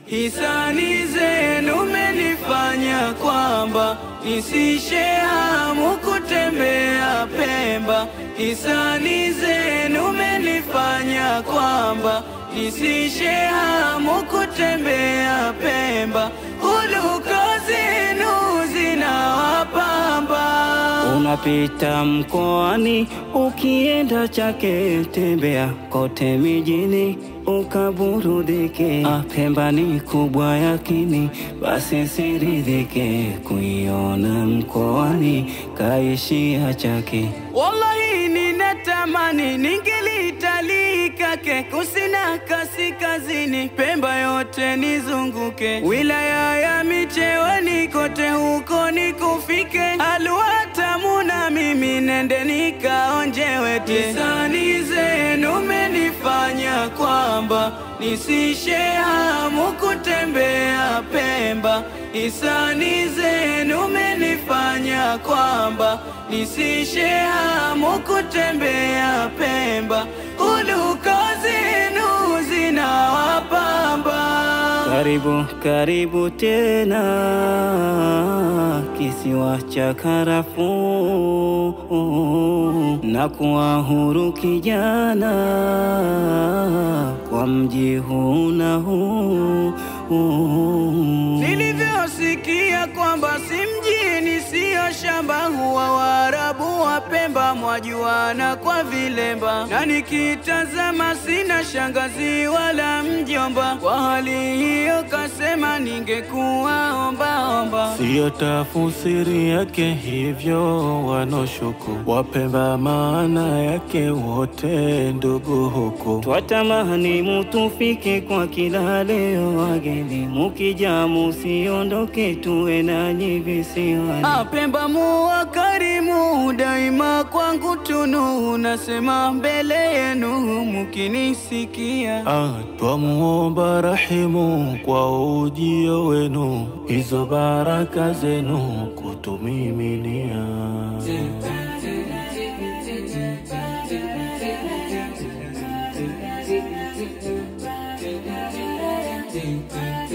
Hisani zenu menifanya kwamba nisishe hamu kutembea Pemba. Hisani zenu menifanya kwamba nisishe hamu kutembea Pemba. Huluka zenu zinawapamba. Unapita mkoani ukienda Chake, tembea kote mijini ukaburudike. Pemba ni kubwa yakini, basi siridhike kuiona mkoani kaishia Chake. Wallahi ninatamani ningelitalii Kake, kusina kaskazini Pemba yote nizunguke. Wilaya ya Micheweni kote huko nikufike. Aluatamu na mimi nende nikaonjewete. Hisani zenu menifanya kwamba nisishe hamu kutembea Pemba. Hisani zenu menifanya kwamba nisishe hamu kutembea Pemba. Huluka zenu zinawapamba. Karibu, karibu tena kisiwa cha karafuu, na kuwa huru kijana kwa mji huu na huu. Nilivyosikia kwamba si mjini sio shamba, huwa Waarabu wa Pemba mwajuana kwa vilemba. Na nikitazama sina shangazi wala mjomba, kwa hali hiyo kasema ningekuwa omba. Sio tafsiri yake hivyo wanoshuku, Wapemba maana yake wote ndugu huku. Twatamani mutufike kwa kila leo wageni, mukija musiondoke tuwe nanyi visiwani. Pemba muwakarimu daima kwangu tunu, nasema mbele yenu mukinisikia. Twamuomba rahimu kwa ujio wenu, hizo baraka zenu kutumiminia. Ting, ting, ting.